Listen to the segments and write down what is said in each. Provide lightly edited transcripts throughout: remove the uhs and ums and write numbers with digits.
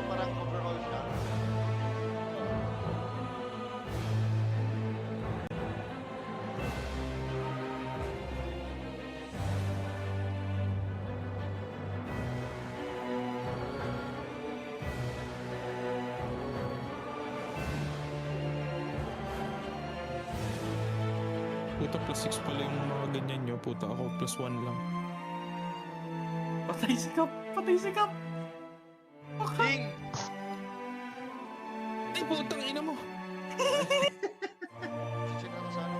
Parang overall siya. Puta +6 pala yung mga ganyan nyo. Puta ako +1 lang. Patay si Kap! Patay si Kap! Ding! Ay, putang ina mo! Sino na sana?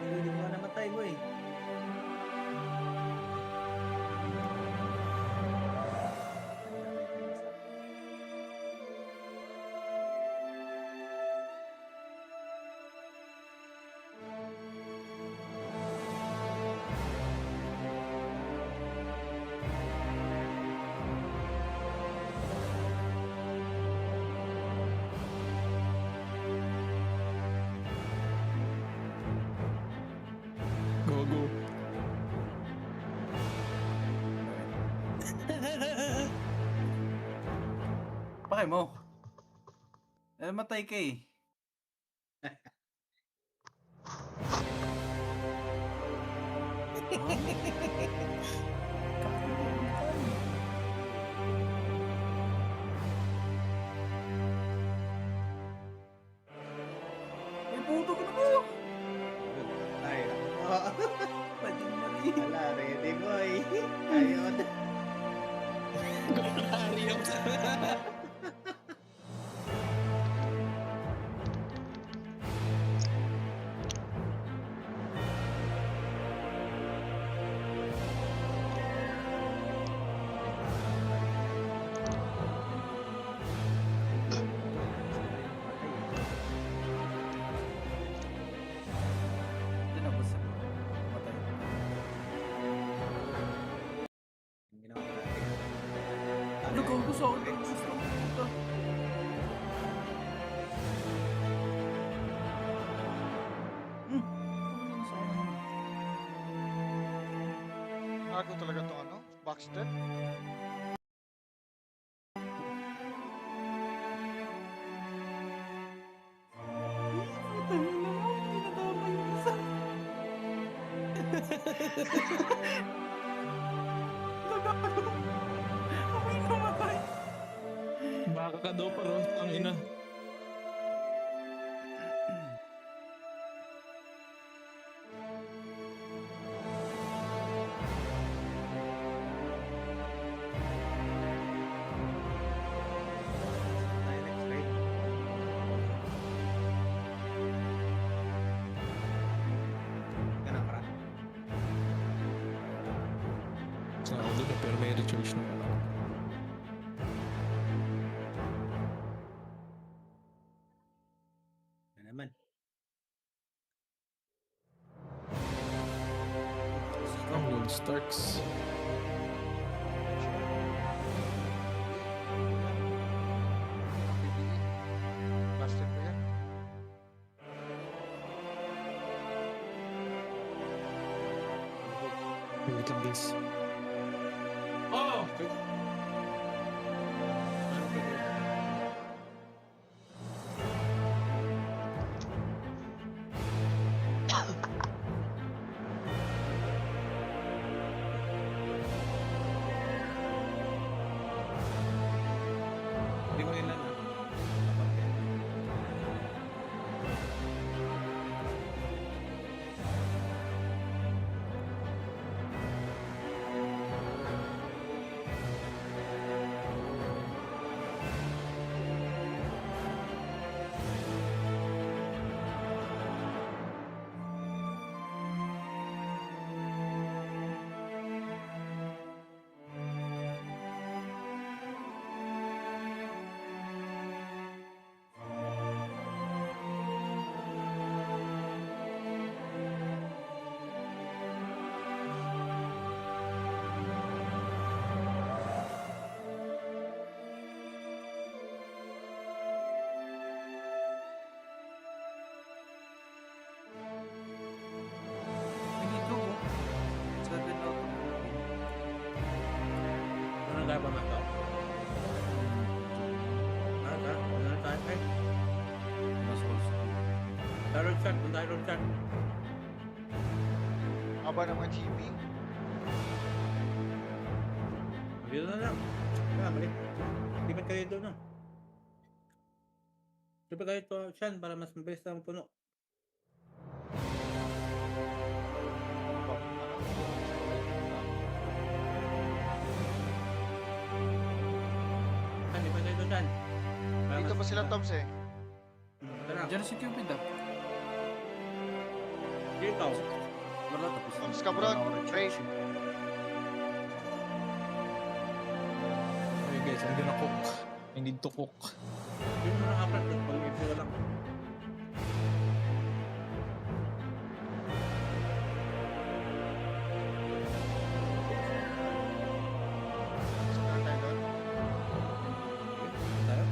Hindi mo na namatay mo eh. Go. Pakay mo. Matay ka eh. Ay, puto ko na mo! Ay, Pwede mo rin. wala, ready boy. Ayun. Ariam sa... Tinapos ako. Matay. Ang ginawa natin. Ano ko gusto ako? Gusto ko puta. Nago talaga itong ano? Baxter? Putang ina mo, tinatama yung isa. Nagago. Ako'y namatay. Baka ka daw paro, ang ina. Tayo next raid. Ganun para. Sa ako doon pero may recharge naman ako. Starks. Busted ko yan. Wait lang guys. Oh! Hindi ko nila na. Pinito ko. 7 out of 14. Ano tayo ba mataw? Ano tayo? Ay, Mas also. Tyrod chat. Kung Tyrod chat. Aba naman GB. Dito na lang. Balik. Lipat kayo doon, no? Lipat kayo to, Sean, para mas mabilis na puno. Sean, lipat kayo doon, Sean. Para Dito mas- pa sila Toms eh. Tara. Diyan si Cupid ah. Dito. Wala tapos. Toms ka, bro. Trade. Okay guys, I'm gonna cook. I need to cook. Yun mo na kapag. Pag-ipin lang. Saan tayo doon? Tayo.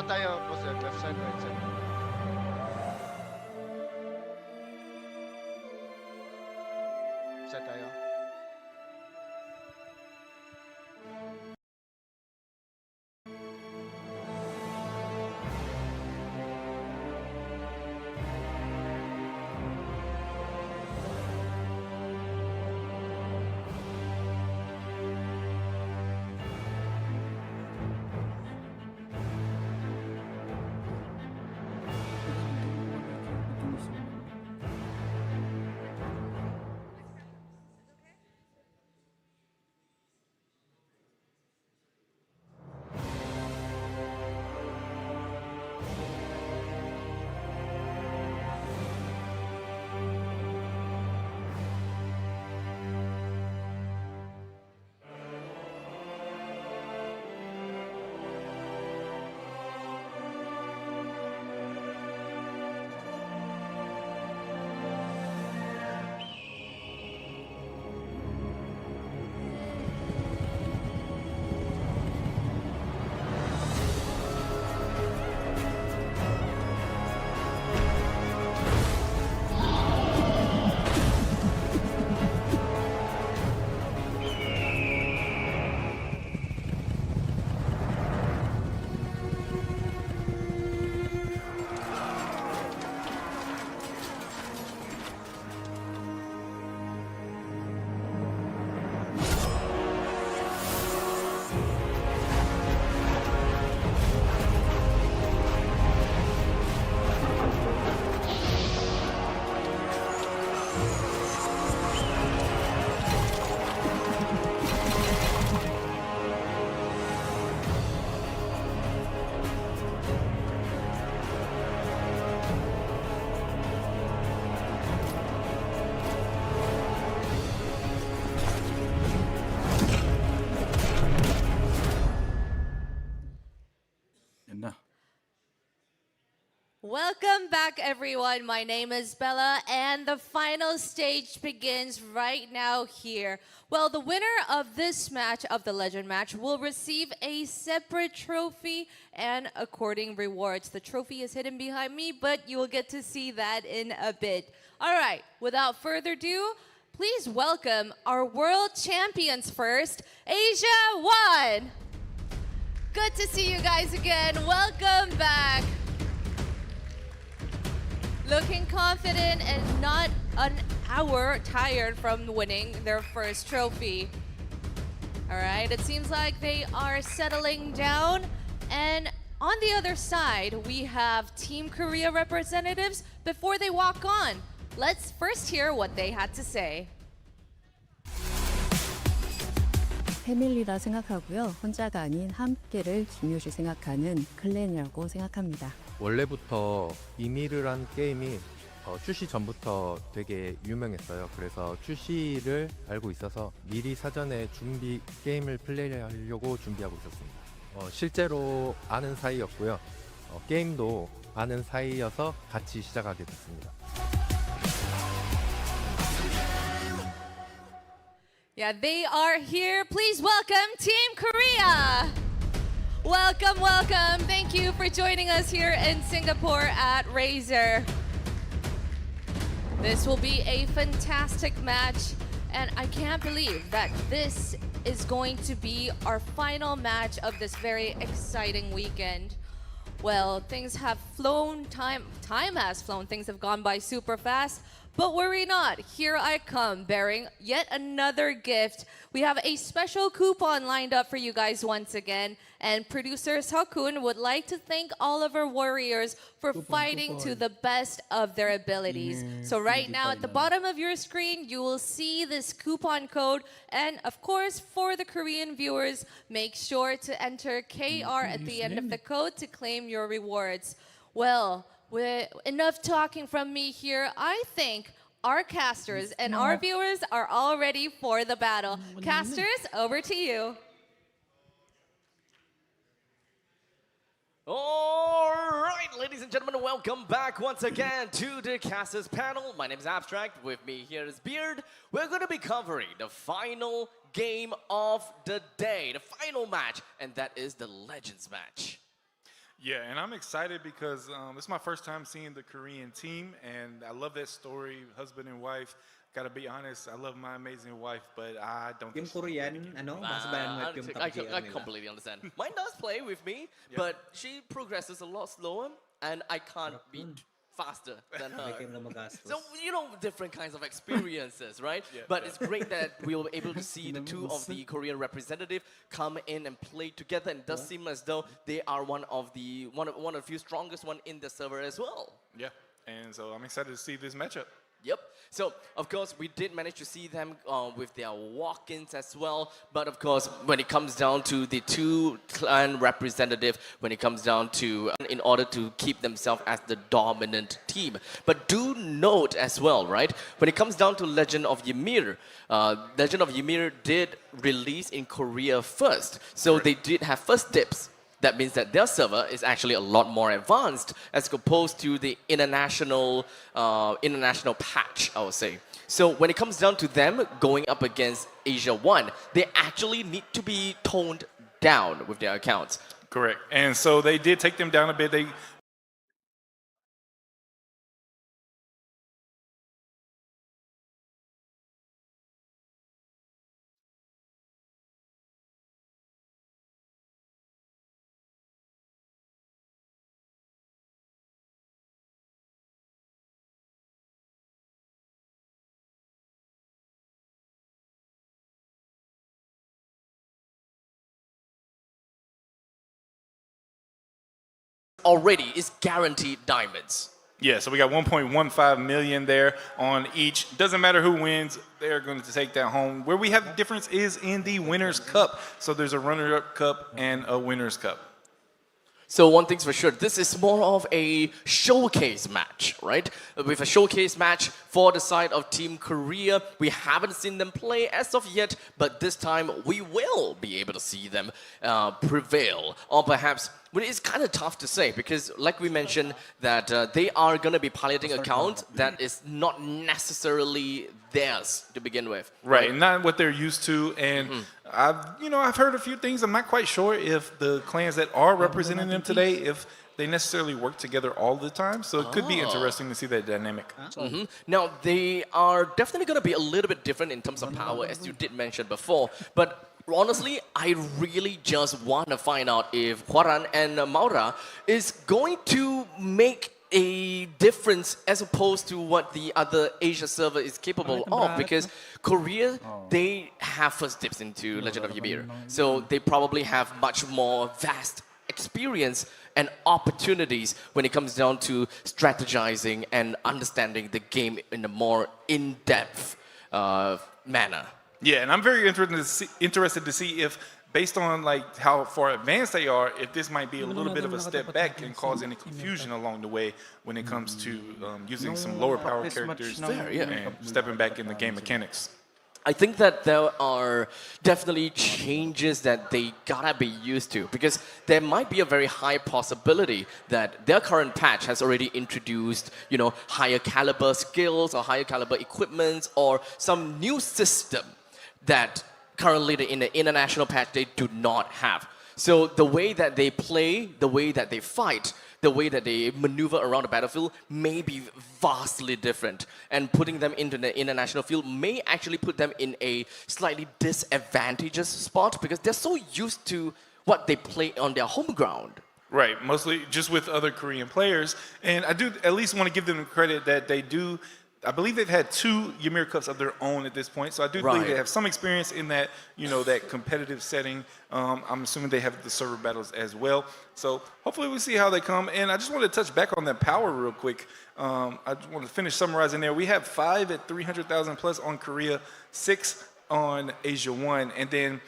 Saan tayo, boss? Left side, right side? Left side tayo. Welcome back, everyone. My name is Bella, and the final stage begins right now here. Well, the winner of this match, of the Legend match, will receive a separate trophy and according rewards. The trophy is hidden behind me, but you will get to see that in a bit. All right, without further ado, please welcome our world champions first, Asia 1. Good to see you guys again. Welcome back. Looking confident and not an hour tired from winning their first trophy. All right, it seems like they are settling down. And on the other side, we have Team Korea representatives before they walk on. Let's first hear what they had to say. 패밀리라 생각하고요. 혼자가 아닌 함께를 중요시 생각하는 클랜이라고 생각합니다. 원래부터 이미르란 게임이 출시 전부터 되게 유명했어요. 그래서 출시를 알고 있어서 미리 사전에 게임을 플레이하려고 준비하고 있었습니다. 실제로 아는 사이였고요. 게임도 아는 사이여서 같이 시작하게 됐습니다. Yeah, they are here. Please welcome Team Korea. Welcome, welcome. Thank you for joining us here in Singapore at Razer. This will be a fantastic match, and I can't believe that this is going to be our final match of this very exciting weekend. Well, things have flown, time has flown, things have gone by super fast. But worry not, here I come bearing yet another gift. We have a special coupon lined up for you guys once again. And producer Seokun would like to thank all of our warriors for fighting to the best of their abilities. So right now at the bottom of your screen, you will see this coupon code. And of course, for the Korean viewers, make sure to enter KR at the end of the code to claim your rewards. Well, enough talking from me here. I think our casters and our viewers are all ready for the battle. Casters, over to you. All right, ladies and gentlemen, welcome back once again to the casters panel. My name is Abstract. With me here is Beard. We're going to be covering the final game of the day, the final match, and that is the Legends match. Yeah, and I'm excited because it's my first time seeing the Korean team, and I love that story, husband and wife. Gotta be honest, I love my amazing wife, but I don't. Yung Korean, ano, basabayan mo yung I Top Gear nila. completely understand. Mine does play with me, but she progresses a lot slower, and I can't be faster than her. May kayo na magastos. So, different kinds of experiences, right? But it's great that we were able to see the two of the Korean representative come in and play together, and it does seem as though they are one of the few strongest one in the server as well. Yeah, and so I'm excited to see this matchup. Yep. So, of course, we did manage to see them with their walk-ins as well. But, of course, when it comes down to the two clan representative, when it comes down to, in order to keep themselves as the dominant team. But do note as well, right, when it comes down to Legend of YMIR, Legend of YMIR did release in Korea first. So they did have first dibs. That means that their server is actually a lot more advanced as opposed to the international patch, I would say. So when it comes down to them going up against Asia 1, they actually need to be toned down with their accounts. Correct. And so they did take them down a bit. They Already is guaranteed diamonds. Yeah, so we got 1.15 million there on each. Doesn't matter who wins, they're going to take that home. Where we have the difference is in the Winners' Cup. So there's a Runner-Up Cup and a Winners' Cup. So one thing's for sure, this is more of a showcase match, right? With a showcase match for the side of Team Korea. We haven't seen them play as of yet, but this time we will be able to see them prevail. Or perhaps, well, it's kind of tough to say because like we mentioned that they are going to be piloting account that is not necessarily theirs to begin with. Right, not what they're used to. And I've heard a few things. I'm not quite sure if the clans that are representing them today, if they necessarily work together all the time. So it could be interesting to see that dynamic. Now, they are definitely going to be a little bit different in terms of power, as you did mention before. But honestly, I really just want to find out if Hwaran and Maura is going to make a difference as opposed to what the other Asia server is capable of, because Korea, they have first dips into Legend of YMIR. So they probably have much more vast experience and opportunities when it comes down to strategizing and understanding the game in a more in-depth manner. Yeah, and I'm very interested to see if, based on like how far advanced they are, if this might be a little bit of a step back and cause any confusion along the way when it comes to using some lower power characters and stepping back in the game mechanics. I think that there are definitely changes that they gotta be used to, because there might be a very high possibility that their current patch has already introduced, higher caliber skills or higher caliber equipment or some new system that currently in the international patch they do not have. So the way that they play, the way that they fight, the way that they maneuver around the battlefield may be vastly different. And putting them into the international field may actually put them in a slightly disadvantageous spot because they're so used to what they play on their home ground. Right, mostly just with other Korean players. And I do at least want to give them credit that they do. I believe they've had 2 YMIR Cups of their own at this point, so I do believe they have some experience in that, that competitive setting. I'm assuming they have the server battles as well. So hopefully we see how they come. And I just want to touch back on that power real quick. I just want to finish summarizing there. We have 5 at 300,000 plus on Korea, 6 on Asia 1, and then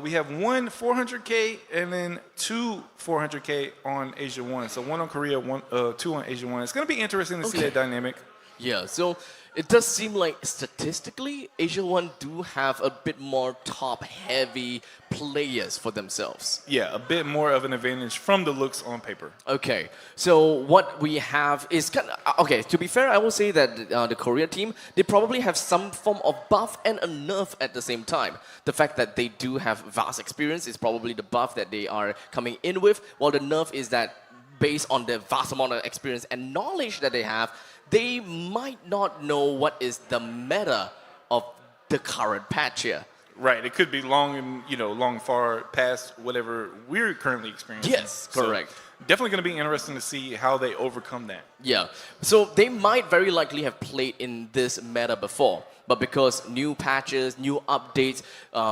we have 1 400K and then 2 400K on Asia 1. So 1 on Korea, 2 on Asia 1. It's going to be interesting to see that dynamic. Yeah, so It does seem like statistically, AsiaOne do have a bit more top-heavy players for themselves. Yeah, a bit more of an advantage from the looks on paper. Okay, so what we have is kind of, okay, to be fair, I will say that the Korea team, they probably have some form of buff and a nerf at the same time. The fact that they do have vast experience is probably the buff that they are coming in with, while the nerf is that based on the vast amount of experience and knowledge that they have, they might not know what is the meta of the current patch here. Right, it could be long and long far past whatever we're currently experiencing. Yes, correct. So definitely going to be interesting to see how they overcome that. Yeah, so they might very likely have played in this meta before, but because new patches, new updates,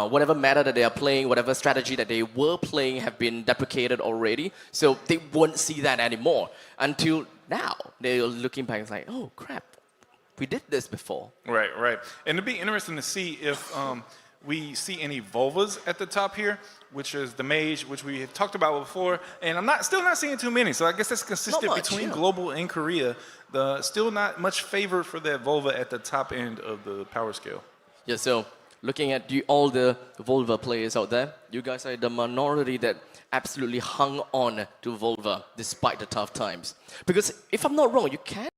whatever meta that they are playing, whatever strategy that they were playing have been deprecated already, so they won't see that anymore until now. They're looking back and it's like, oh crap, we did this before. Right, right. And it'd be interesting to see if we see any vulvas at the top here, which is the mage, which we have talked about before, and I'm still not seeing too many. So I guess that's consistent much, between yeah. global and Korea. Still not much favor for that vulva at the top end of the power scale. Yeah, so looking at all the Volva players out there, you guys are the minority that absolutely hung on to Volva despite the tough times. Because if I'm not wrong, you can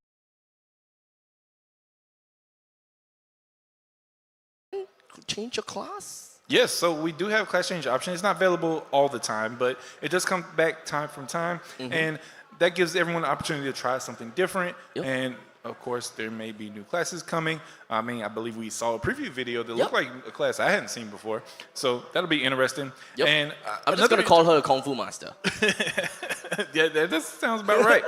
change your class? Yes, so we do have class change option. It's not available all the time, but it does come back time from time, and that gives everyone the opportunity to try something different. Yep. And of course, there may be new classes coming. I mean, I believe we saw a preview video that looked like a class I hadn't seen before, so that'll be interesting. Yep. And I'm just gonna call her a Kung Fu master. Yeah, that sounds about right.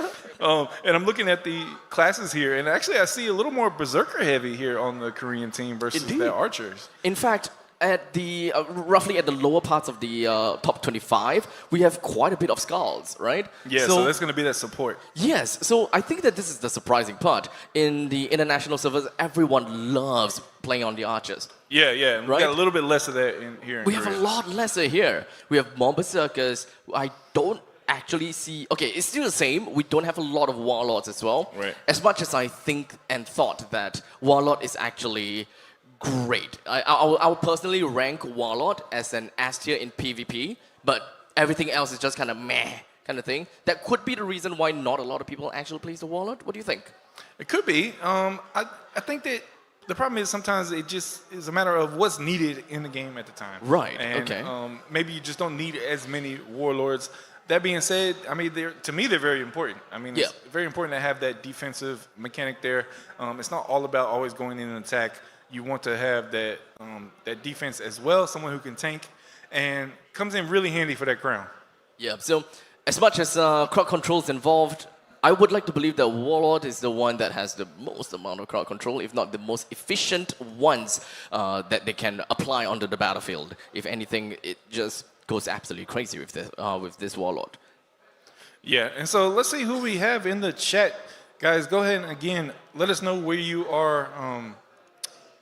And I'm looking at the classes here, and actually I see a little more berserker heavy here on the Korean team versus the archers. In fact, at the roughly at the lower parts of the top 25, we have quite a bit of skulls, right? Yeah, so that's going to be that support. Yes, so I think that this is the surprising part. In the international servers, everyone loves playing on the archers. Yeah, yeah. We Right? got a little bit less of that here in We Korea. have a lot lesser here. We have more berserkers. I don't actually see. Okay, it's still the same. We don't have a lot of warlords as well. Right. As much as I think and thought that warlord is actually great. I would personally rank warlord as an S tier in PvP, but everything else is just kind of meh kind of thing. That could be the reason why not a lot of people actually plays the warlord. What do you think? It could be. I think that the problem is sometimes it just is a matter of what's needed in the game at the time. Right, And, okay. Maybe you just don't need as many warlords. That being said, I mean, to me, they're very important. I mean, it's very important to have that defensive mechanic there. It's not all about always going in and attack. You want to have that that defense as well, someone who can tank, and comes in really handy for that crown. Yeah, so as much as crowd control is involved, I would like to believe that Warlord is the one that has the most amount of crowd control, if not the most efficient ones that they can apply onto the battlefield. If anything, it just goes absolutely crazy with this Warlord. Yeah, and so let's see who we have in the chat. Guys, go ahead and again, let us know where you are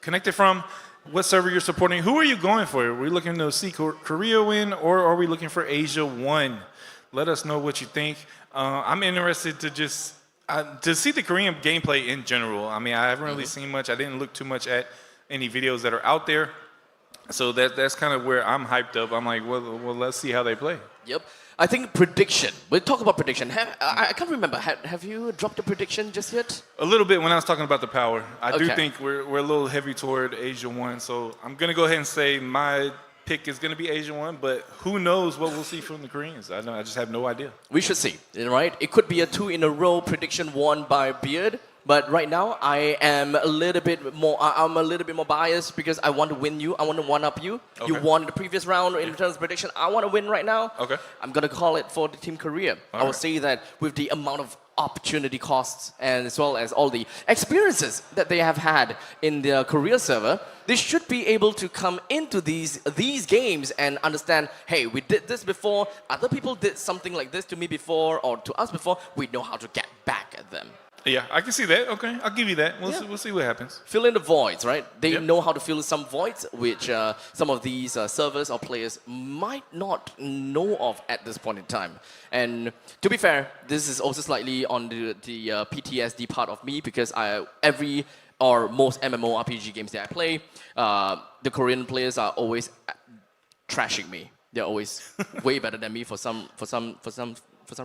connected from, what server you're supporting. Who are you going for? Are we looking to see Korea win, or are we looking for AsiaOne? Let us know what you think. I'm interested to just to see the Korean gameplay in general. I mean, I haven't really seen much. I didn't look too much at any videos that are out there. So that's kind of where I'm hyped up. I'm like, well, let's see how they play. Yep. I think prediction. We'll talk about prediction. I can't remember. Have you dropped a prediction just yet? A little bit when I was talking about the power. I do Okay. think we're a little heavy toward AsiaOne. So I'm going to go ahead and say my pick is going to be AsiaOne, but who knows what we'll see from the Koreans. I just have no idea. We should see, right? It could be a 2-in-a-row prediction won by Beard. But right now, I am a little bit more. I'm a little bit more biased because I want to win you. I want to one-up you. Okay. You won the previous round in terms of prediction. I want to win right now. Okay. I'm gonna call it for the Team Korea. I will say that with the amount of opportunity costs and as well as all the experiences that they have had in the Korea server, they should be able to come into these games and understand, hey, we did this before. Other people did something like this to me before or to us before. We know how to get back at them. Yeah, I can see that. Okay, I'll give you that. We'll see what happens. Fill in the voids, right? They Yep. know how to fill some voids, which some of these servers or players might not know of at this point in time. And to be fair, this is also slightly on the PTSD part of me because every or most MMORPG games that I play, the Korean players are always trashing me. They're always way better than me for some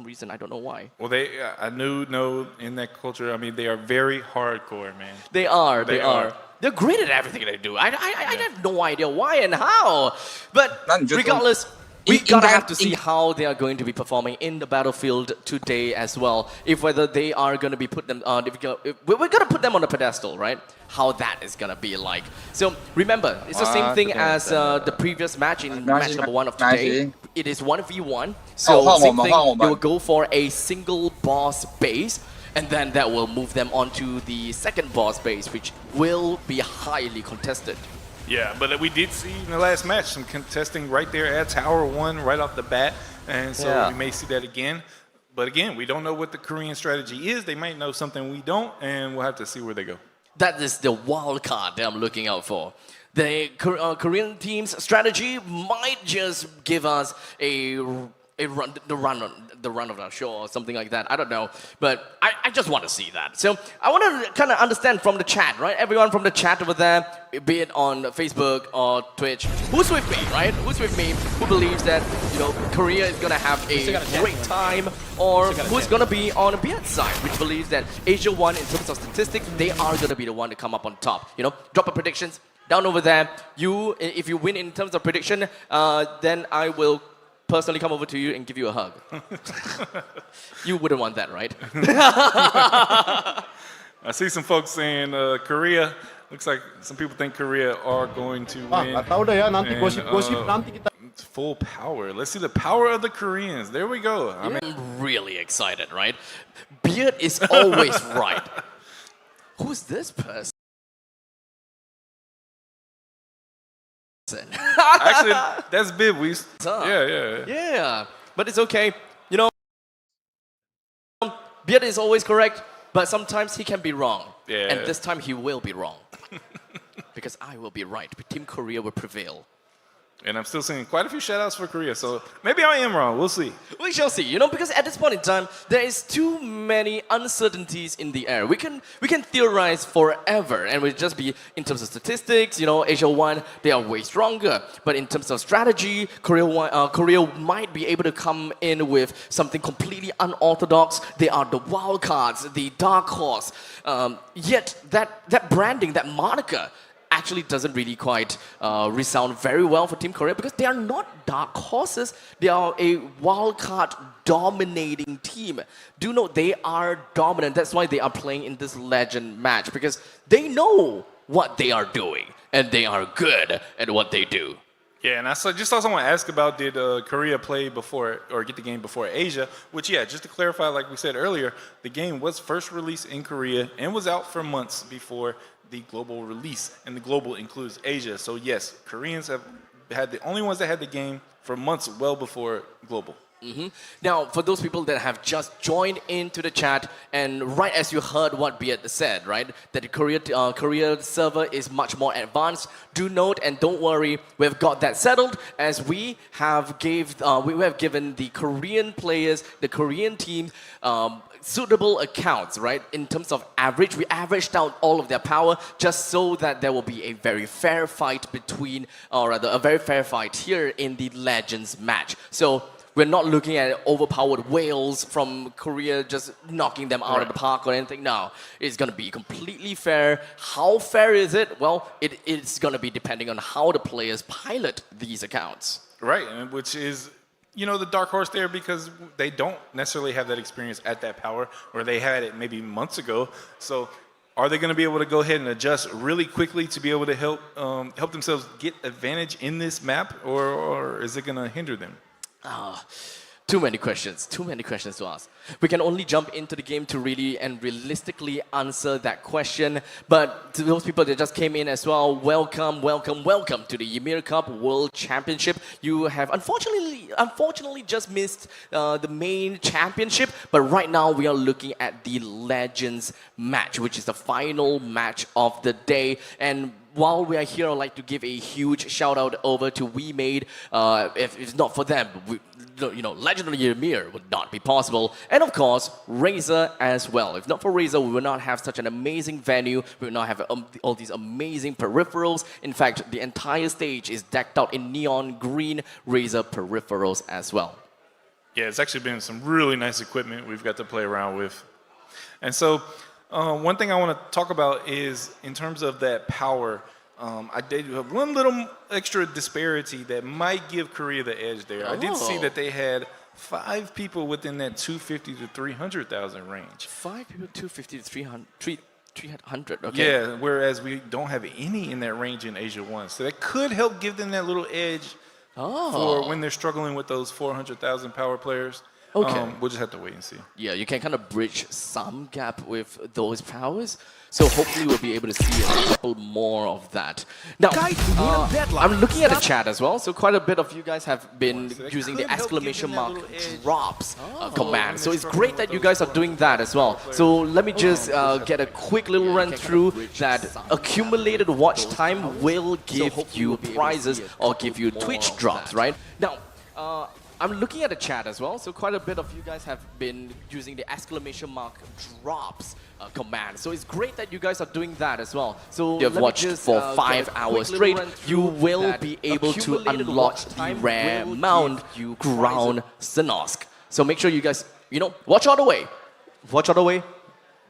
reason. I don't know why. Well, I know in that culture. I mean, they are very hardcore, man. They are. They're great at everything they do. I have no idea why and how. But regardless, we gotta have to see how they are going to be performing in the battlefield today as well. If whether they are going to be put them on, we're gonna put them on a pedestal, right? How that is gonna be like. So remember, it's the same thing as the previous match in match number 1 of today. It is 1v1. So same thing. They will go for a single boss base. And then that will move them onto the second boss base, which will be highly contested. Yeah, but we did see in the last match some contesting right there at Tower 1 right off the bat. And so we may see that again. But again, we don't know what the Korean strategy is. They might know something we don't, and we'll have to see where they go. That is the wild card that I'm looking out for. The Korean team's strategy might just give us the run of our show or something like that. I don't know, but I just want to see that. So I want to kind of understand from the chat, right? Everyone from the chat over there, be it on Facebook or Twitch, who's with me, right? Who's with me? Who believes that Korea is gonna have a great time, or who's gonna be on Beard's side, which believes that Asia 1 in terms of statistics, they are gonna be the one to come up on top. Drop a predictions down over there. If you win in terms of prediction, then I will personally come over to you and give you a hug. You wouldn't want that, right? I see some folks saying Korea. Looks like some people think Korea are going to win. Full power. Let's see the power of the Koreans. There we go. I'm really excited, right? Beard is always right. Who's this person? Actually, that's Bib. Yeah. But it's okay. Beard is always correct, but sometimes he can be wrong. Yeah. And this time he will be wrong. Because I will be right. Team Korea will prevail. And I'm still seeing quite a few shoutouts for Korea, so maybe I am wrong. We'll see. We shall see. Because at this point in time, there is too many uncertainties in the air. We can theorize forever, and we'll just be in terms of statistics. Asia 1, they are way stronger. But in terms of strategy, Korea might be able to come in with something completely unorthodox. They are the wild cards, the dark horse. Yet that branding, that moniker, actually doesn't really quite resound very well for Team Korea because they are not dark horses. They are a wildcard dominating team. Do note they are dominant. That's why they are playing in this legend match because they know what they are doing and they are good at what they do. Yeah, and I just also want to ask about, did Korea play before or get the game before Asia? Which, yeah, just to clarify, like we said earlier, the game was first released in Korea and was out for months before the global release, and the global includes Asia. So yes, Koreans have had the only ones that had the game for months well before global. Now, for those people that have just joined into the chat, and right as you heard what Beard said, right, that the Korea server is much more advanced, do note and don't worry, we've got that settled as we have given the Korean players, the Korean team, suitable accounts, right? In terms of average, we averaged out all of their power just so that there will be a very fair fight between, or rather, a very fair fight here in the Legends match. So we're not looking at overpowered whales from Korea just knocking them out of the park or anything. No, it's going to be completely fair. How fair is it? Well, it's going to be depending on how the players pilot these accounts. Right, and which is, the dark horse there because they don't necessarily have that experience at that power, or they had it maybe months ago. So are they going to be able to go ahead and adjust really quickly to be able to help themselves get advantage in this map, or is it going to hinder them? Too many questions to ask. We can only jump into the game to really and realistically answer that question. But to those people that just came in as well, welcome to the YMIR Cup World Championship. You have unfortunately just missed the main championship, but right now we are looking at the Legends match, which is the final match of the day. And while we are here, I'd like to give a huge shout out over to Wemade. If it's not for them, legendary YMIR would not be possible. And of course, Razer as well. If not for Razer, we would not have such an amazing venue. We would not have all these amazing peripherals. In fact, the entire stage is decked out in neon green Razer peripherals as well. Yeah, it's actually been some really nice equipment we've got to play around with. And so one thing I want to talk about is in terms of that power, I did have one little extra disparity that might give Korea the edge there. I did see that they had 5 people within that 250 to 300,000 range. 5 people, 250 to 300, okay. Yeah, whereas we don't have any in that range in Asia 1. So that could help give them that little edge for when they're struggling with those 400,000 power players. Okay. We'll just have to wait and see. Yeah, you can kind of bridge some gap with those powers. So hopefully we'll be able to see a couple more of that. Now, I'm looking at the chat as well. So quite a bit of you guys have been using the exclamation mark drops command. So it's great that you guys are doing that as well. So let me just get a quick little run through that. Accumulated watch time will give you prizes or give you Twitch drops, right? Now, I'm looking at the chat as well, so quite a bit of you guys have been using the exclamation mark drops command. So it's great that you guys are doing that as well. So you have watched for 5 hours straight, you will be able to unlock the rare mount Ground Sinosk. So make sure you guys, watch all the way. Watch all the way.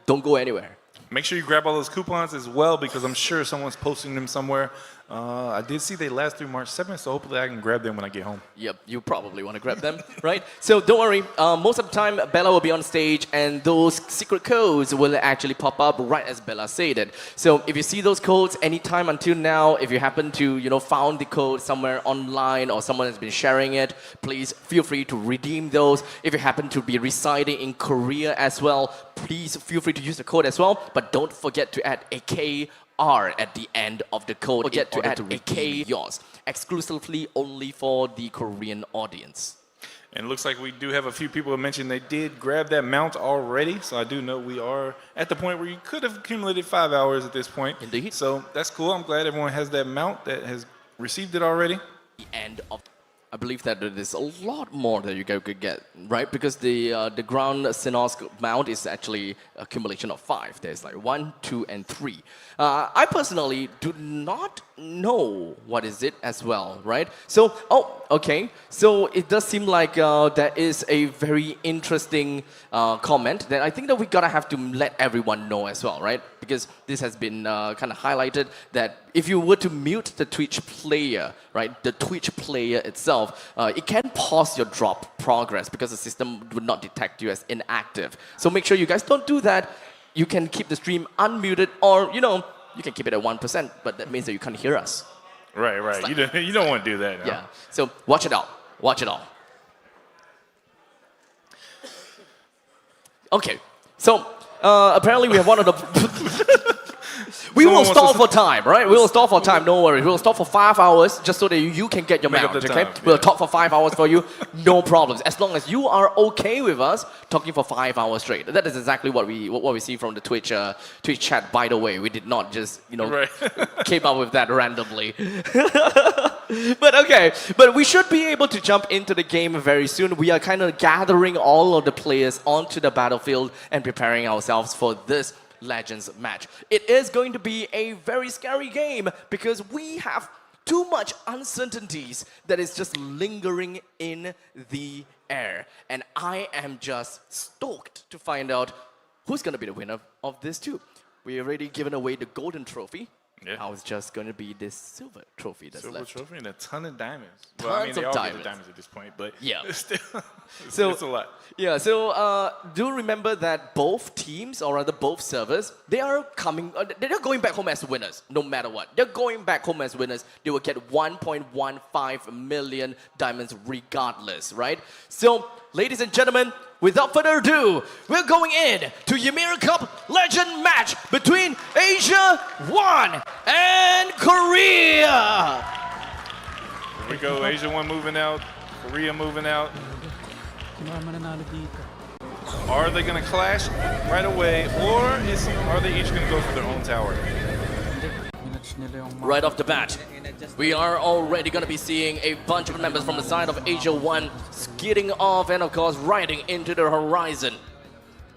Don't go anywhere. Make sure you grab all those coupons as well because I'm sure someone's posting them somewhere. I did see they last through March 7th, so hopefully I can grab them when I get home. Yep, you probably want to grab them, right? So don't worry, most of the time Bella will be on stage and those secret codes will actually pop up right as Bella said it. So if you see those codes anytime until now, if you happen to, found the code somewhere online or someone has been sharing it, please feel free to redeem those. If you happen to be residing in Korea as well, please feel free to use the code as well, but don't forget to add a KR at the end of the code. Forget to add a K yours, exclusively only for the Korean audience. And it looks like we do have a few people who mentioned they did grab that mount already. So I do know we are at the point where you could have accumulated 5 hours at this point. Indeed. So that's cool. I'm glad everyone has that mount that has received it already. The end of, I believe that there's a lot more that you guys could get, right? Because the Ground Sinosk mount is actually accumulation of 5. There's like 1, 2, and 3. I personally do not know what is it as well, right? So, okay. So it does seem like there is a very interesting comment that I think that we gotta have to let everyone know as well, right? Because this has been kind of highlighted that if you were to mute the Twitch player, right, the Twitch player itself, it can pause your drop progress because the system would not detect you as inactive. So make sure you guys don't do that. You can keep the stream unmuted or, you can keep it at 1%, but that means that you can't hear us. Right. Like, you don't want to do that. No. Yeah. So watch it out. Watch it all. Okay. So apparently we have one of the... We will stall for time, right? We will stall for time, don't worry. We will stall for 5 hours just so that you can get your mount, okay? We'll talk for 5 hours for you, no problems. As long as you are okay with us talking for 5 hours straight. That is exactly what we see from the Twitch chat, by the way. We did not just, came up with that randomly. But okay, but we should be able to jump into the game very soon. We are kind of gathering all of the players onto the battlefield and preparing ourselves for this Legends match. It is going to be a very scary game because we have too much uncertainties that is just lingering in the air. And I am just stoked to find out who's going to be the winner of this too. We already given away the golden trophy. Yeah. Now it's just going to be this silver trophy that's left. Silver trophy and a ton of diamonds. Tons they of all diamonds. get the diamonds at this point, but yeah, it's a lot. Yeah, so do remember that both teams, or rather both servers, they are they're going back home as winners, no matter what. They're going back home as winners. They will get 1.15 million diamonds regardless, right? So, ladies and gentlemen, without further ado, we're going in to YMIR Cup Legend match between Asia 1 and Korea. Here we go, Asia 1 moving out, Korea moving out. Are they going to clash right away, or are they each going to go for their own tower? Right off the bat, we are already going to be seeing a bunch of members from the side of Asia 1 skidding off and of course riding into the horizon.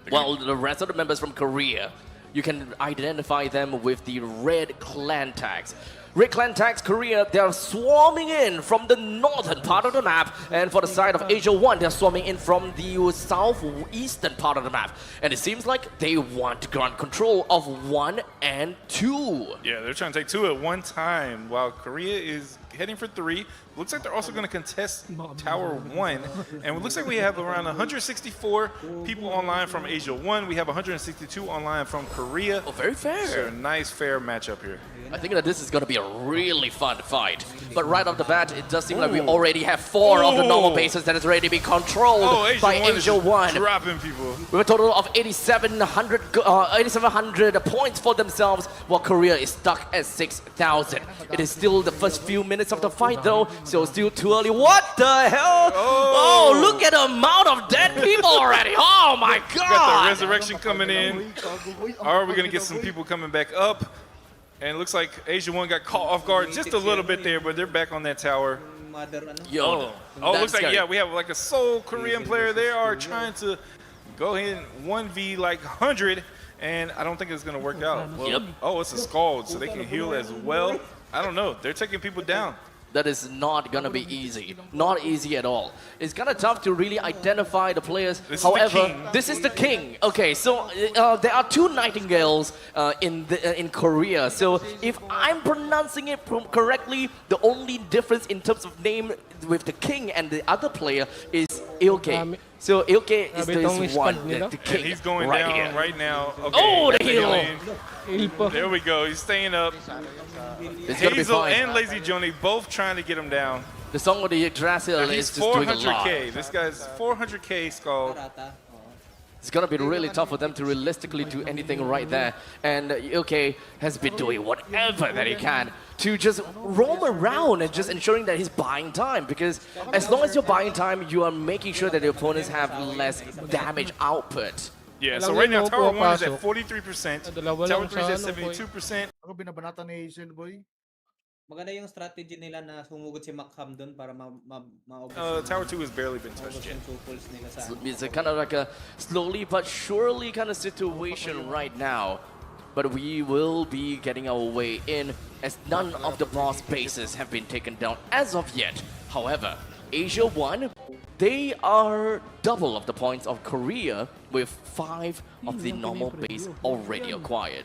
While the rest of the members from Korea, you can identify them with the red clan tags. Red Clan Tags Korea, they are swarming in from the northern part of the map, and for the side of Asia 1, they're swarming in from the southeastern part of the map. And it seems like they want to grant control of 1 and 2. Yeah, they're trying to take 2 at one time, while Korea is heading for 3. Looks like they're also going to contest Tower 1. And it looks like we have around 164 people online from Asia 1. We have 162 online from Korea. Oh, very fair. So a nice, fair matchup here. I think that this is going to be a really fun fight. But right off the bat, it does seem like we already have 4 of the normal bases that is ready to be controlled by Asia 1. Dropping people. With a total of 8,700 points for themselves, while Korea is stuck at 6,000. It is still the first few minutes of the fight though, so still too early. What the hell? Oh, look at the amount of dead people already. Oh my god. Got the resurrection coming in. Are we going to get some people coming back up? And it looks like Asia 1 got caught off guard just a little bit there, but they're back on that tower. Yo, it looks like, yeah, we have like a Seoul Korean player. They are trying to go ahead and 1v like 100, and I don't think it's going to work out. Well, oh, it's a Scald, so they can heal as well. I don't know. They're taking people down. That is not gonna be easy. Not easy at all. It's kind of tough to really identify the players. However, this is the king. Okay, so there are 2 nightingales in Korea. So if I'm pronouncing it correctly, the only difference in terms of name with the king and the other player is Ilke. So Ilke is this one, the king. And he's going right down here. right now. Okay, oh, the heal! There we go. He's staying up. Hazel and Lazy Joni both trying to get him down. The song of the Yggdrasil is just doing a lot. 400k. This guy's 400k Scald. It's gonna be really tough for them to realistically do anything right there. And Ilke has been doing whatever that he can to just roam around and just ensuring that he's buying time. Because as long as you're buying time, you are making sure that the opponents have less damage output. Yeah, so right now Tower 1 is at 43%, Tower 3 is at 72%. Ako binabanatan ni Hazel, boy. Maganda yung strategy nila na sumugod si Makham doon para Tower 2 has barely been touched yet. It's a kind of like a slowly but surely kind of situation right now. But we will be getting our way in as none of the boss bases have been taken down as of yet. However, Asia 1, they are double of the points of Korea with 5 of the normal base already acquired.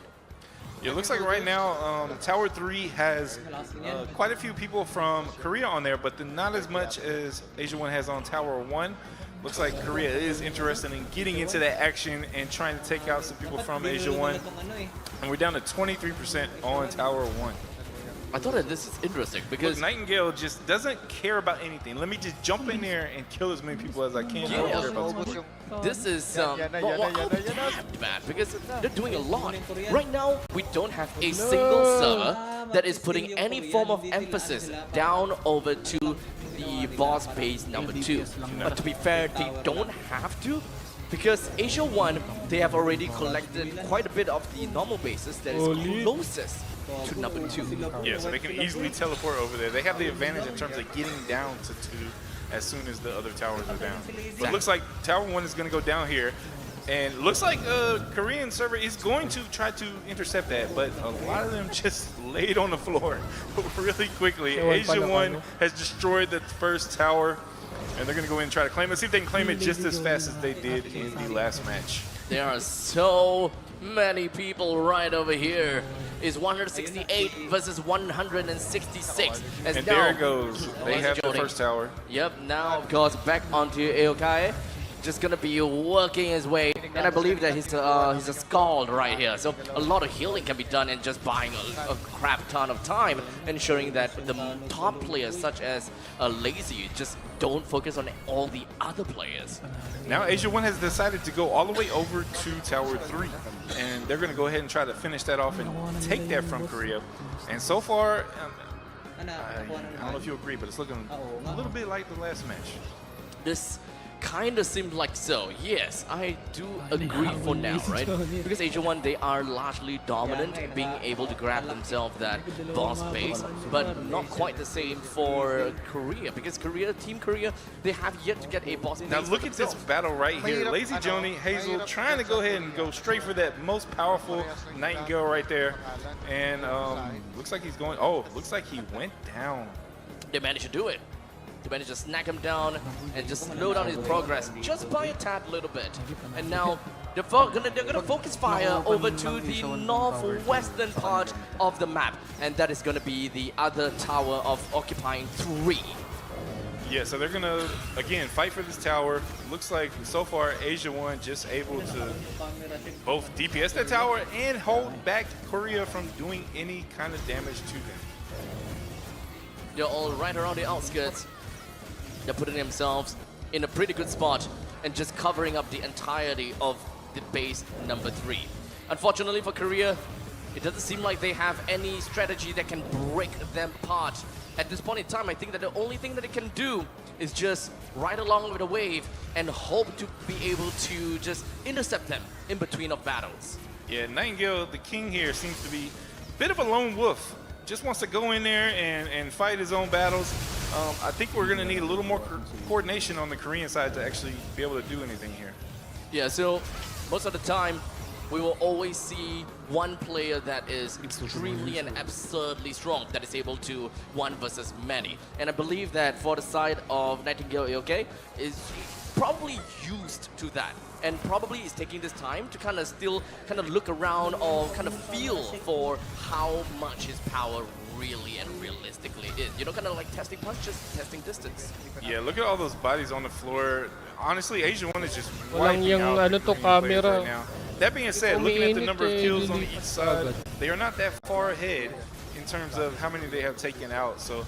Yeah, it looks like right now Tower 3 has quite a few people from Korea on there, but not as much as Asia 1 has on Tower 1. Looks like Korea is interested in getting into that action and trying to take out some people from Asia 1. And we're down to 23% on Tower 1. I thought that this is interesting because look, Nightingale just doesn't care about anything. Let me just jump in there and kill as many people as I can. I don't care about this. This is bad because they're doing a lot. Right now, we don't have a single server that is putting any form of emphasis down over to the boss base number 2. But to be fair, they don't have to. Because Asia 1, they have already collected quite a bit of the normal bases that is closest to number 2. Yeah, so they can easily teleport over there. They have the advantage in terms of getting down to 2 as soon as the other towers are down. But it looks like Tower 1 is going to go down here. And looks like Korean server is going to try to intercept that, but a lot of them just laid on the floor really quickly. Asia 1 has destroyed the first tower. And they're going to go in and try to claim it. See if they can claim it just as fast as they did in the last match. There are so many people right over here. It's 168 versus 166. As and now, there it goes. They have the first tower. Yep, now of course back onto Aokai. Just gonna be working his way, and I believe that he's a Scald right here. So a lot of healing can be done in just buying a crap ton of time, ensuring that the top players such as Lazy just don't focus on all the other players. Now Asia 1 has decided to go all the way over to Tower 3, and they're gonna go ahead and try to finish that off and take that from Korea. And so far, I don't know if you agree, but it's looking a little bit like the last match. This Kind of seems like so. Yes, I do agree for now, right? Because AsiaOne, they are largely dominant, being able to grab themselves that boss base, but not quite the same for Korea. Because Team Korea, they have yet to get a boss base. Now look at this battle right here. Lazy Joni, Hazel trying to go ahead and go straight for that most powerful Nightingale right there. And looks like he's going, oh, looks like he went down. They managed to do it. They managed to snag him down and just slow down his progress just by a tad little bit. And now they're gonna focus fire over to the northwestern part of the map, and that is gonna be the other tower of occupying 3. Yeah, so they're gonna again fight for this tower. Looks like so far AsiaOne just able to both DPS that tower and hold back Korea from doing any kind of damage to them. They're all right around the outskirts. They're putting themselves in a pretty good spot and just covering up the entirety of the base number 3. Unfortunately for Korea, it doesn't seem like they have any strategy that can break them apart. At this point in time, I think that the only thing that they can do is just ride along with the wave and hope to be able to just intercept them in between of battles. Yeah, Nightingale, the king here, seems to be a bit of a lone wolf. Just wants to go in there and fight his own battles. I think we're going to need a little more coordination on the Korean side to actually be able to do anything here. Yeah, so most of the time, we will always see one player that is extremely and absurdly strong, that is able to one versus many. And I believe that for the side of Nightingale AOK is probably used to that, and probably is taking this time to kind of still look around or kind of feel for how much his power really and realistically is. You know, kind of like testing punches, testing distance. Yeah, look at all those bodies on the floor. Honestly, AsiaOne is just Walang wiping yung out ano to, Korean players camera. right now. That being said, looking at the number of Umiinit eh, kills on delete each side, agad. they are not that far ahead in terms of how many they have taken out. So,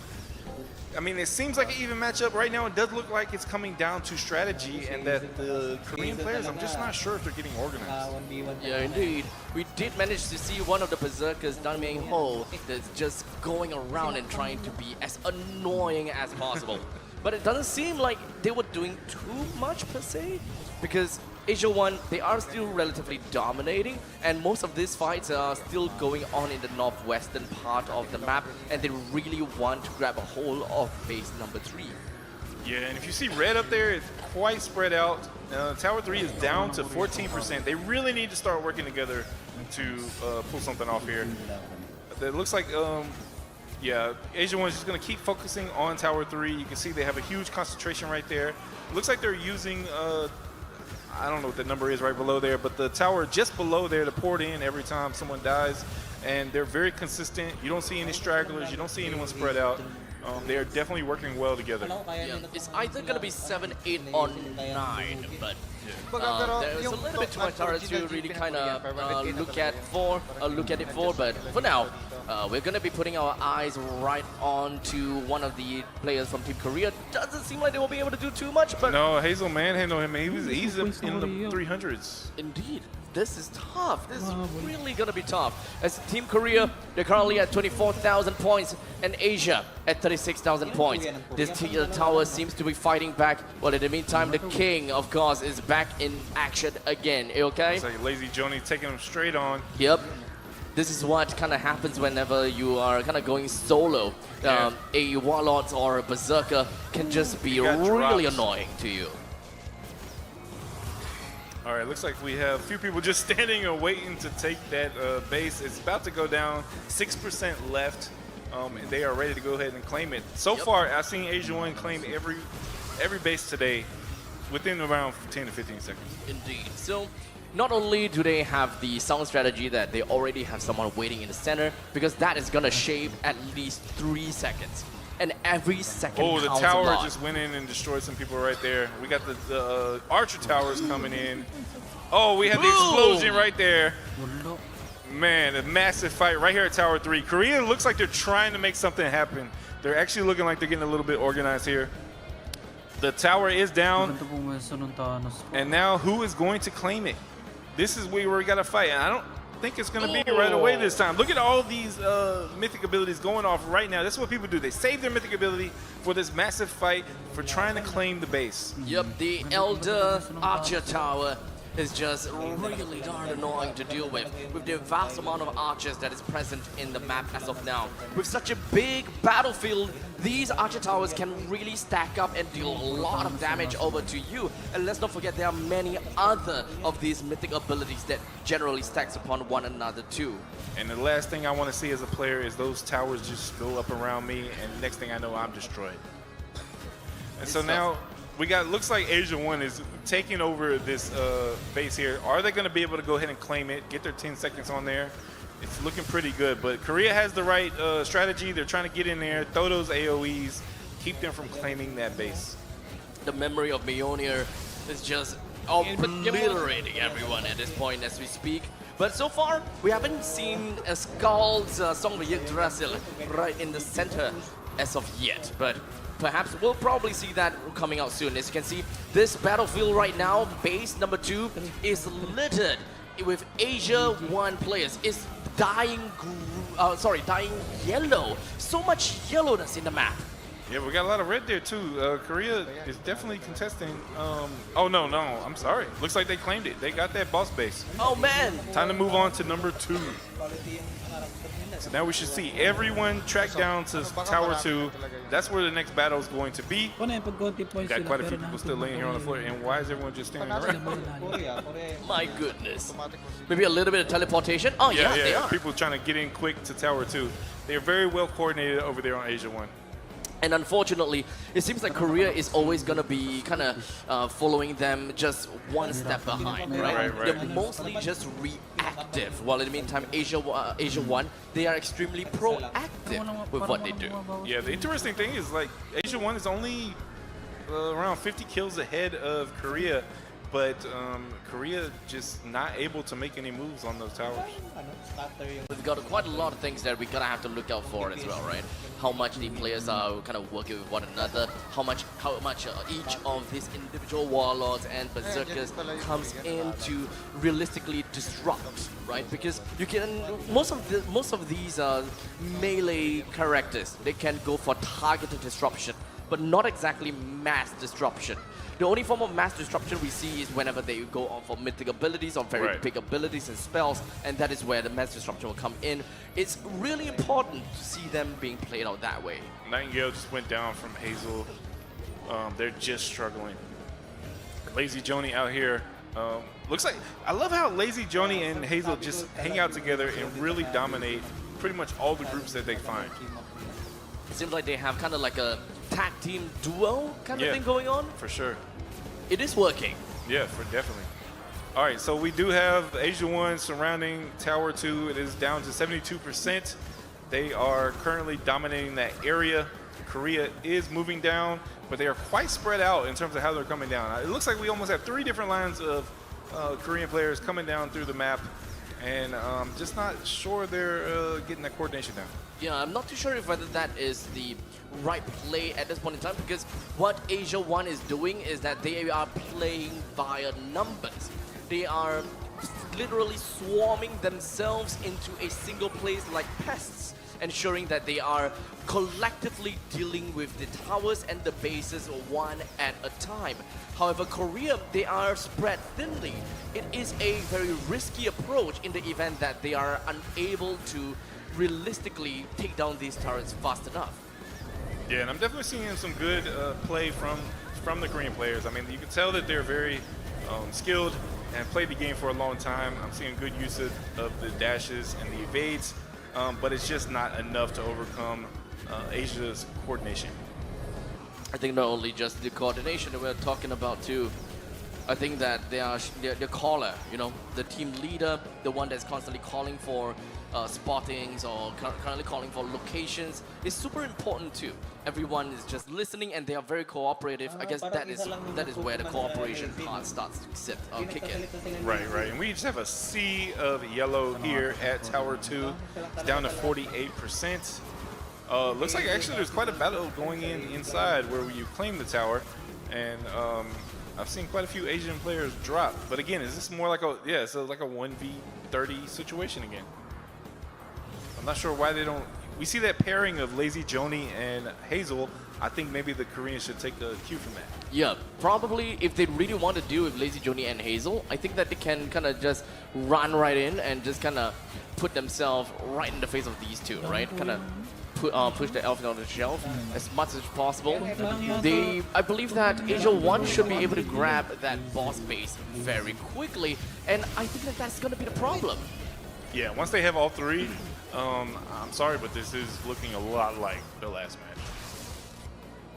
I mean, it seems like an even matchup right now. It does look like it's coming down to strategy, and that the Korean players, I'm just not sure if they're getting organized. Yeah, indeed. We did manage to see one of the berserkers, Dan Myung Ho, that's just going around and trying to be as annoying as possible. But it doesn't seem like they were doing too much per se, because AsiaOne, they are still relatively dominating, and most of these fights are still going on in the northwestern part of the map, and they really want to grab a hold of base number 3. Yeah, and if you see red up there, it's quite spread out. Tower 3 is down to 14%. They really need to start working together to pull something off here. It looks like, yeah, AsiaOne is just going to keep focusing on Tower 3. You can see they have a huge concentration right there. It looks like they're using, I don't know what the number is right below there, but the tower just below there to port in every time someone dies. And they're very consistent. You don't see any stragglers. You don't see anyone spread out. They are definitely working well together. Yeah, it's either going to be 7, 8, or 9, but there's a little bit too much to really kind of look at it for. But for now, we're going to be putting our eyes right on to one of the players from Team Korea. Doesn't seem like they will be able to do too much, but no, Hazel manhandled him. He's up in the 300s. Indeed. This is tough. This is really going to be tough. As Team Korea, they're currently at 24,000 points, and Asia at 36,000 points. This tower seems to be fighting back. Well, in the meantime, the king, of course, is back in action again. Okay? It's like Lazy Joni taking him straight on. Yep. This is what kind of happens whenever you are kind of going solo. A warlord or a berserker can just be really annoying to you. All right, looks like we have a few people just standing and waiting to take that base. It's about to go down, 6% left, and they are ready to go ahead and claim it. So far, I've seen AsiaOne claim every base today within around 10 to 15 seconds. Indeed. So not only do they have the sound strategy that they already have someone waiting in the center, because that is going to shave at least 3 seconds. And every second counts a lot. Oh, the tower just went in and destroyed some people right there. We got the archer towers coming in. Oh, we had the explosion right there. Man, a massive fight right here at Tower 3. Korea looks like they're trying to make something happen. They're actually looking like they're getting a little bit organized here. The tower is down. And now who is going to claim it? This is where we got to fight. And think it's going to be right away this time. Look at all these mythic abilities going off right now. This is what people do. They save their mythic ability for this massive fight for trying to claim the base. Yep, the Elder Archer Tower is just really darn annoying to deal with the vast amount of archers that is present in the map as of now. With such a big battlefield, these archer towers can really stack up and deal a lot of damage over to you. And let's not forget there are many other of these mythic abilities that generally stacks upon one another too. And the last thing I want to see as a player is those towers just fill up around me, and next thing I know, I'm destroyed. And so now we got, looks like XAOU is taking over this base here. Are they going to be able to go ahead and claim it, get their 10 seconds on there? It's looking pretty good, but Korea has the right strategy. They're trying to get in there, throw those AoEs, keep them from claiming that base. The memory of Mjolnir is just obliterating everyone at this point as we speak. But so far, we haven't seen a Skull's Song of Yggdrasil right in the center as of yet. But perhaps we'll probably see that coming out soon. As you can see, this battlefield right now, base number 2, is littered with XAOU players. It's dying, dying yellow. So much yellowness in the map. Yeah, we got a lot of red there too. Korea is definitely contesting. Oh no, I'm sorry. Looks like they claimed it. They got that boss base. Oh man! Time to move on to number 2. So now we should see everyone track down to Tower 2. That's where the next battle is going to be. Got quite a few people still laying here on the floor. And why is everyone just standing around? My goodness. Maybe a little bit of teleportation? Oh yeah, they are. People trying to get in quick to Tower 2. They're very well coordinated over there on XAOU. And unfortunately, it seems like Korea is always going to be kind of following them just one step behind, right? They're mostly just reactive, while in the meantime, XAOU, they are extremely proactive with what they do. Yeah, the interesting thing is, like, XAOU is only around 50 kills ahead of Korea, but Korea just not able to make any moves on those towers. We've got quite a lot of things that we're going to have to look out for as well, right? How much the players are kind of working with one another, how much each of these individual warlords and berserkers comes in to realistically disrupt, right? Because you can most of these melee characters, they can go for targeted disruption, but not exactly mass disruption. The only form of mass disruption we see is whenever they go on for mythic abilities or very big abilities and spells, and that is where the mass disruption will come in. It's really important to see them being played out that way. Nightingale just went down from Hazel. They're just struggling. Lazy Joni out here. Looks like, I love how Lazy Joni and Hazel just hang out together and really dominate pretty much all the groups that they find. It seems like they have kind of like a tag team duo kind of thing going on. For sure. It is working. Yeah, definitely. All right, so we do have XAOU surrounding Tower 2. It is down to 72%. They are currently dominating that area. Korea is moving down, but they are quite spread out in terms of how they're coming down. It looks like we almost have 3 different lines of Korean players coming down through the map, and just not sure they're getting that coordination down. Yeah, I'm not too sure if whether that is the right play at this point in time, because what XAOU is doing is that they are playing via numbers. They are literally swarming themselves into a single place like pests, ensuring that they are collectively dealing with the towers and the bases one at a time. However, Korea, they are spread thinly. It is a very risky approach in the event that they are unable to realistically take down these turrets fast enough. Yeah, and I'm definitely seeing some good play from the Korean players. I mean, you can tell that they're very skilled and played the game for a long time. I'm seeing good use of the dashes and the evades, but it's just not enough to overcome Asia's coordination. I think not only just the coordination that we're talking about too, I think that the caller, you know, the team leader, the one that's constantly calling for spottings or currently calling for locations is super important too. Everyone is just listening and they are very cooperative. I guess that is where the cooperation part starts to kick in. Right. And we just have a sea of yellow here at Tower 2. It's down to 48%. Looks like actually there's quite a battle going inside where you claim the tower, and I've seen quite a few Asian players drop. But again, is this more like a, yeah, it's like a 1v30 situation again. I'm not sure why they don't. We see that pairing of Lazy Joni and Hazel. I think maybe the Koreans should take a cue from that. Yeah, probably if they really want to deal with Lazy Joni and Hazel, I think that they can kind of just run right in and just kind of put themselves right in the face of these two, right? Kind of push the elephant on the shelf as much as possible. I believe that XAOU should be able to grab that boss base very quickly, and I think that that's going to be the problem. Yeah, once they have all three, I'm sorry, but this is looking a lot like the last match.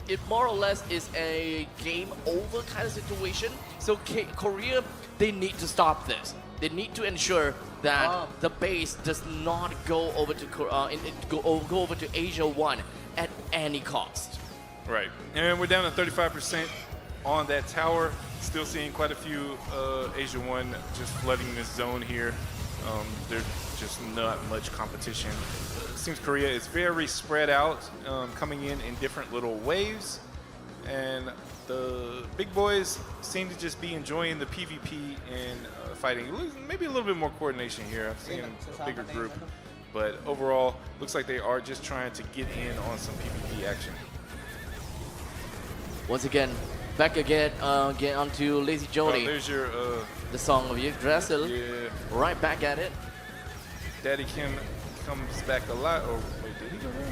It more or less is a game over kind of situation. So Korea, they need to stop this. They need to ensure that the base does not go over to go over to XAOU at any cost. Right, and we're down to 35% on that tower. Still seeing quite a few XAOU just flooding this zone here. There's just not much competition. It seems Korea is very spread out, coming in different little waves, and the big boys seem to just be enjoying the PvP and fighting. Maybe a little bit more coordination here. I've seen a bigger group, but overall, looks like they are just trying to get in on some PvP action. Once again, back again, get onto Lazy Joni. There's your the song of Yggdrasil. Yeah. Right back at it. Daddy Kim comes back a lot. Or wait, did he go there?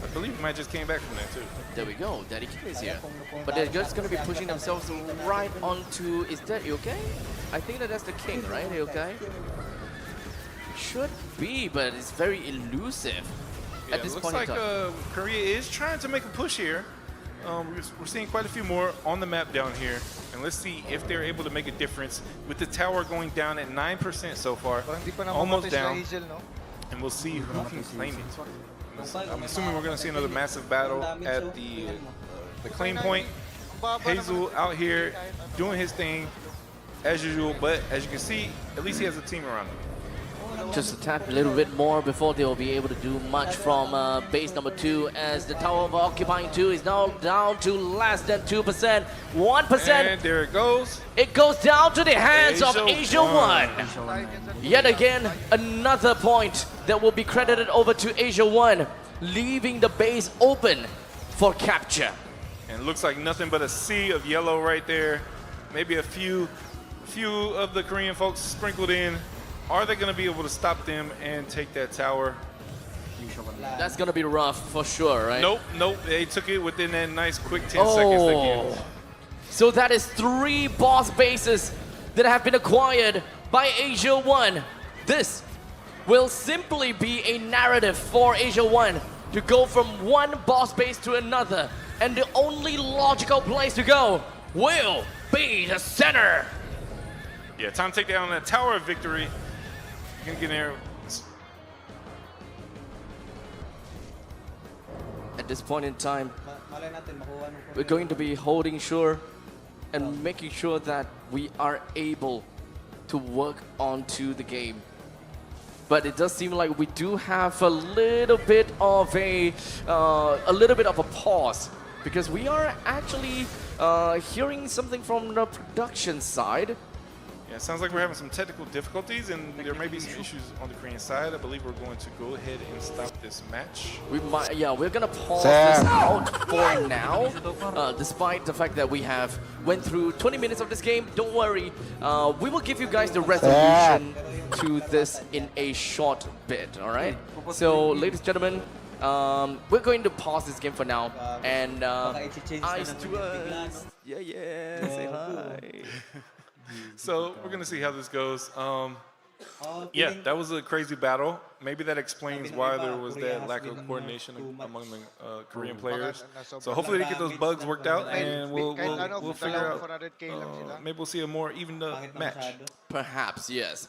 I believe he might just came back from that too. There we go. Daddy Kim is here. But they're just going to be pushing themselves right onto. Is that okay? I think that's the king, right? Okay. Should be, but it's very elusive Yeah, at this looks point like in time. Korea is trying to make a push here. We're seeing quite a few more on the map down here, and let's see if they're able to make a difference with the tower going down at 9% so far, almost down, and we'll see who can claim it. I'm assuming we're going to see another massive battle at the claim point. Hazel out here doing his thing as usual, but as you can see, at least he has a team around him. Just a tap a little bit more before they will be able to do much from base number 2, as the tower of occupying 2 is now down to less than 2%, 1%. And there it goes. It goes down to the hands of XAOU. Yet again, another point that will be credited over to XAOU, leaving the base open for capture. And it looks like nothing but a sea of yellow right there. Maybe a few of the Korean folks sprinkled in. Are they going to be able to stop them and take that tower? That's going to be rough for sure, right? Nope. They took it within that nice quick 10 seconds again. So that is 3 boss bases that have been acquired by XAOU. This will simply be a narrative for XAOU to go from one boss base to another. And the only logical place to go will be the center. Yeah, time to take down that tower of victory. You can get in there. At this point in time, we're going to be holding sure and making sure that we are able to work onto the game. But it does seem like we do have a little bit of a pause, because we are actually hearing something from the production side. Yeah, it sounds like we're having some technical difficulties, and there may be some issues on the Korean side. I believe we're going to go ahead and stop this match. We're gonna pause this out for now, despite the fact that we have went through 20 minutes of this game. Don't worry, we will give you guys the resolution to this in a short bit, all right? So, ladies and gentlemen, we're going to pause this game for now, and eyes to us. Yeah, say hi. So we're gonna see how this goes. Yeah, that was a crazy battle. Maybe that explains why there was that lack of coordination among the Korean players. So hopefully they get those bugs worked out, and we'll figure out. Maybe we'll see a more even match. Perhaps, yes.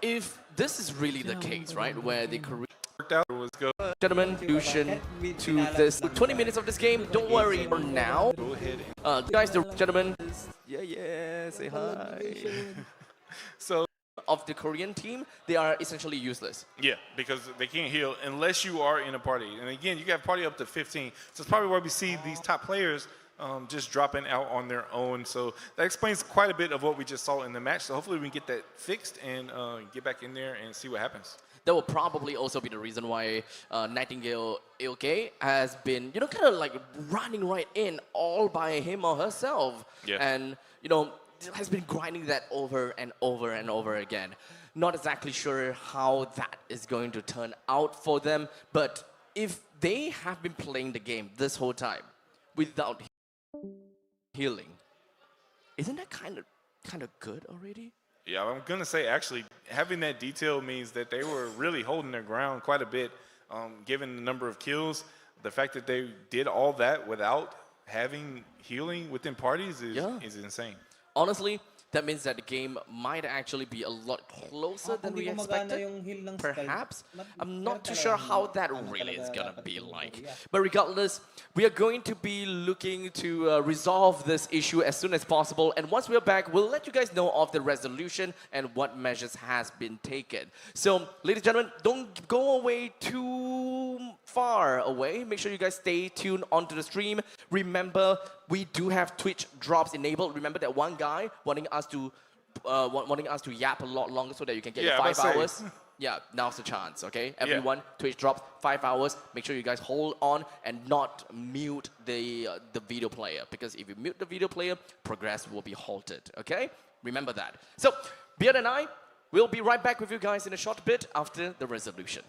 If this is really the case, right, where the Korean Worked out was go. gentlemen, solution to this 20 minutes of this game. Don't worry for now. Go ahead. Guys, the gentlemen, yeah, say hi. So of the Korean team, they are essentially useless. yeah, because they can't heal unless you are in a party. And again, you got party up to 15. So it's probably why we see these top players just dropping out on their own. So that explains quite a bit of what we just saw in the match. So hopefully we can get that fixed and get back in there and see what happens. That will probably also be the reason why Nightingale AOK has been, kind of like running right in all by him or herself. Yeah. And, has been grinding that over and over and over again. Not exactly sure how that is going to turn out for them, but if they have been playing the game this whole time without healing, isn't that kind of good already? Yeah, I'm gonna say actually having that detail means that they were really holding their ground quite a bit, given the number of kills. The fact that they did all that without having healing within parties is insane. Honestly, that means that the game might actually be a lot closer than we expected. Perhaps. I'm not too sure how that really is going to be like. But regardless, we are going to be looking to resolve this issue as soon as possible. And once we're back, we'll let you guys know of the resolution and what measures has been taken. So, ladies and gentlemen, don't go away too far away. Make sure you guys stay tuned onto the stream. Remember, we do have Twitch drops enabled. Remember that one guy wanting us to yap a lot longer so that you can get your 5 hours. Yeah, now's the chance, okay? Everyone, Twitch drops 5 hours. Make sure you guys hold on and not mute the video player, because if you mute the video player, progress will be halted, okay? Remember that. So, Beard and I will be right back with you guys in a short bit after the resolution.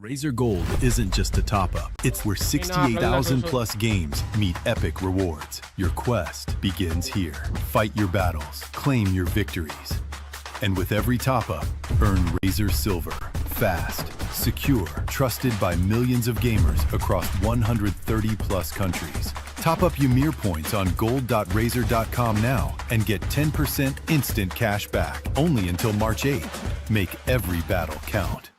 Razer Gold isn't just a top-up. It's where 68,000 plus games meet epic rewards. Your quest begins here. Fight your battles, claim your victories. And with every top-up, earn Razer Silver. Fast, secure, trusted by millions of gamers across 130 plus countries. Top up YMIR points on gold.razer.com now and get 10% instant cash back only until March 8th. Make every battle count.